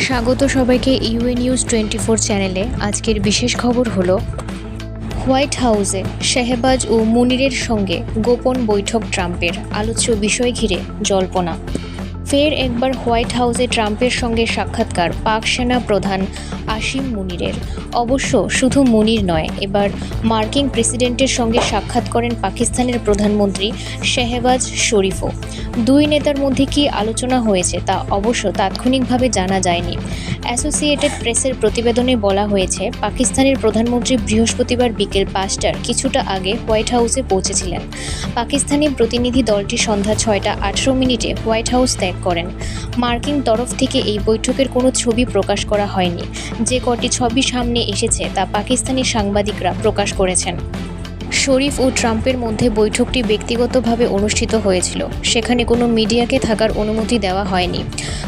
স্বাগত সবাইকে UA news 24 চ্যানেলে। আজকের বিশেষ খবর হলো হোয়াইট হাউসে শাহবাজ ও মুনিরের সঙ্গে গোপন বৈঠক ট্রাম্পের, আলোচ্য বিষয় ঘিরে জল্পনা। ফের একবার হোয়াইট হাউসে ট্রাম্পের সঙ্গে সাক্ষাৎকার পাক সেনা প্রধান আসিম মুনিরের। অবশ্য শুধু মুনির নয়, এবার মার্কিন প্রেসিডেন্টের সঙ্গে সাক্ষাৎ করেন পাকিস্তানের প্রধানমন্ত্রী শাহবাজ শরীফও। দুই নেতার মধ্যে কী আলোচনা হয়েছে তা অবশ্য তাৎক্ষণিকভাবে জানা যায়নি। অ্যাসোসিয়েটেড প্রেসের প্রতিবেদনে বলা হয়েছে, পাকিস্তানের প্রধানমন্ত্রী বৃহস্পতিবার বিকেল 5টার কিছুটা আগে হোয়াইট হাউসে পৌঁছেছিলেন। পাকিস্তানি প্রতিনিধি দলটি সন্ধ্যা 6টা18 হোয়াইট হাউস ত্যাগ করেন। মার্কিন তরফ থেকে এই বৈঠকের কোনো ছবি প্রকাশ করা হয়নি। যে কটি ছবি সামনে এসেছে তা পাকিস্তানি সাংবাদিকরা প্রকাশ করেছেন। শরীফ ও ট্রাম্পের মধ্যে বৈঠকটি ব্যক্তিগতভাবে অনুষ্ঠিত হয়েছিল, সেখানে কোনো মিডিয়াকে থাকার অনুমতি দেওয়া হয়নি।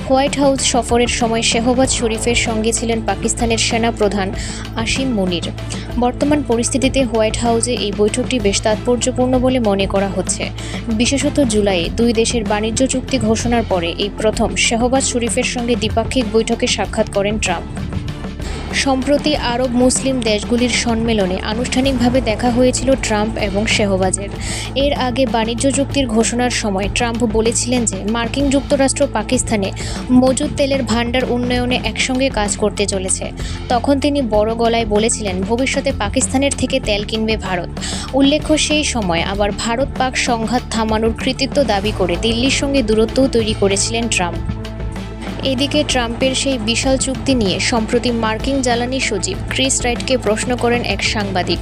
হোয়াইট হাউস সফরের সময় শাহবাজ শরীফের সঙ্গে ছিলেন পাকিস্তানের সেনা প্রধান আসিম মুনির। বর্তমান পরিস্থিতিতে হোয়াইট হাউসে এই বৈঠকটি বেশ তাৎপর্যপূর্ণ বলে মনে করা হচ্ছে। বিশেষত জুলাইয়ে দুই দেশের বাণিজ্য চুক্তি ঘোষণার পরে এই প্রথম শাহবাজ শরীফের সঙ্গে দ্বিপাক্ষিক বৈঠকে সাক্ষাৎ করেন ট্রাম্প। সম্প্রতি আরব মুসলিম দেশগুলির সম্মেলনে আনুষ্ঠানিকভাবে দেখা হয়েছিল ট্রাম্প এবং শাহবাজের। এর আগে বাণিজ্য চুক্তির ঘোষণার সময় ট্রাম্প বলেছিলেন যে মার্কিন যুক্তরাষ্ট্র পাকিস্তানে মজুদ তেলের ভাণ্ডার উন্নয়নে একসঙ্গে কাজ করতে চলেছে। তখন তিনি বড় গলায় বলেছিলেন, ভবিষ্যতে পাকিস্তানের থেকে তেল কিনবে ভারত। উল্লেখ্য, সেই সময় আবার ভারত পাক সংঘাত থামানোর কৃতিত্ব দাবি করে দিল্লির সঙ্গে দূরত্বও তৈরি করেছিলেন ট্রাম্প। এদিকে ট্রাম্পের সেই বিশাল চুক্তি নিয়ে সম্প্রতি মার্কিন জ্বালানি সচিব ক্রিস রাইটকে প্রশ্ন করেন এক সাংবাদিক।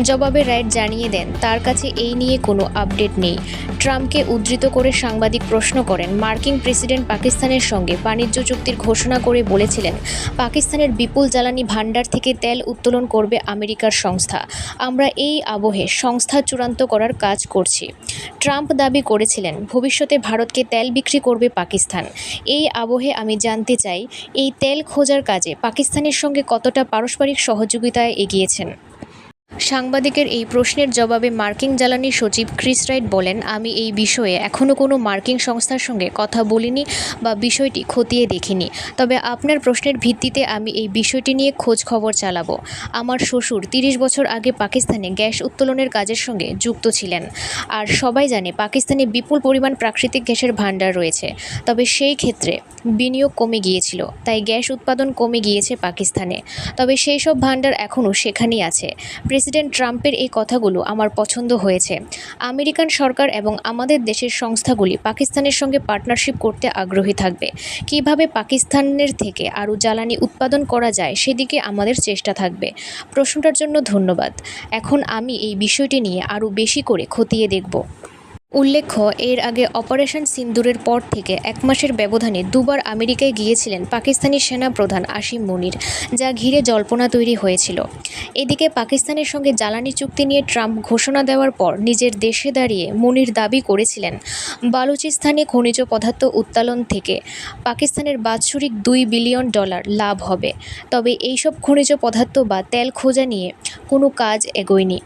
জবাবে রাইট জানিয়ে দেন, তার কাছে এই নিয়ে কোনো আপডেট নেই। ট্রাম্পকে উদ্ধৃত করে সাংবাদিক প্রশ্ন করেন, মার্কিন প্রেসিডেন্ট পাকিস্তানের সঙ্গে বাণিজ্য চুক্তির ঘোষণা করে বলেছিলেন, পাকিস্তানের বিপুল জ্বালানি ভাণ্ডার থেকে তেল উত্তোলন করবে আমেরিকার সংস্থা। আমরা এই আবহে সংস্থা চূড়ান্ত করার কাজ করছি। ট্রাম্প দাবি করেছিলেন, ভবিষ্যতে ভারতকে তেল বিক্রি করবে পাকিস্তান। এই আবহে আমি জানতে চাই, এই তেল খোঁজার কাজে পাকিস্তানের সঙ্গে কতটা পারস্পরিক সহযোগিতায় এগিয়েছেন। সাংবাদিকের এই প্রশ্নের জবাবে মার্কিন জ্বালানি সচিব ক্রিস রাইট বলেন, আমি এই বিষয়ে এখনও কোনো মার্কিন সংস্থার সঙ্গে কথা বলিনি বা বিষয়টি খতিয়ে দেখিনি। তবে আপনার প্রশ্নের ভিত্তিতে আমি এই বিষয়টি নিয়ে খোঁজ খবর চালাবো। আমার শ্বশুর 30 বছর আগে পাকিস্তানে গ্যাস উত্তোলনের কাজের সঙ্গে যুক্ত ছিলেন। আর সবাই জানে পাকিস্তানে বিপুল পরিমাণ প্রাকৃতিক গ্যাসের ভাণ্ডার রয়েছে। তবে সেই ক্ষেত্রে বিনিয়োগ কমে গিয়েছিল, তাই গ্যাস উৎপাদন কমে গিয়েছে পাকিস্তানে। তবে সেই সব ভাণ্ডার এখনও সেখানেই আছে। প্রেসিডেন্ট ট্রাম্পের এই কথাগুলো আমার পছন্দ হয়েছে। আমেরিকান সরকার এবং আমাদের দেশের সংস্থাগুলি পাকিস্তানের সঙ্গে পার্টনারশিপ করতে আগ্রহী থাকবে। কিভাবে পাকিস্তানের থেকে আরও জ্বালানি উৎপাদন করা যায় সেদিকে আমাদের চেষ্টা থাকবে। প্রশ্নটার জন্য ধন্যবাদ। এখন আমি এই বিষয়টি নিয়ে আরও বেশি করে খতিয়ে দেখব। উল্লেখ্য, এর আগে অপারেশন সিন্দুরের পর থেকে 1 মাসের ব্যবধানে দুবার আমেরিকায় গিয়েছিলেন পাকিস্তানি সেনা প্রধান আসিম মুনির, যা ঘিরে জল্পনা তৈরি হয়েছিল। এদিকে পাকিস্তানের সঙ্গে জ্বালানি চুক্তি নিয়ে ট্রাম্প ঘোষণা দেওয়ার পর নিজের দেশে দাঁড়িয়ে মুনির দাবি করেছিলেন, বালুচিস্তানে খনিজ পদার্থ উত্তোলন থেকে পাকিস্তানের বাৎসরিক $2 বিলিয়ন লাভ হবে। তবে এইসব খনিজ পদার্থ বা তেল খোঁজা নিয়ে কোনো কাজ এগোয়নি।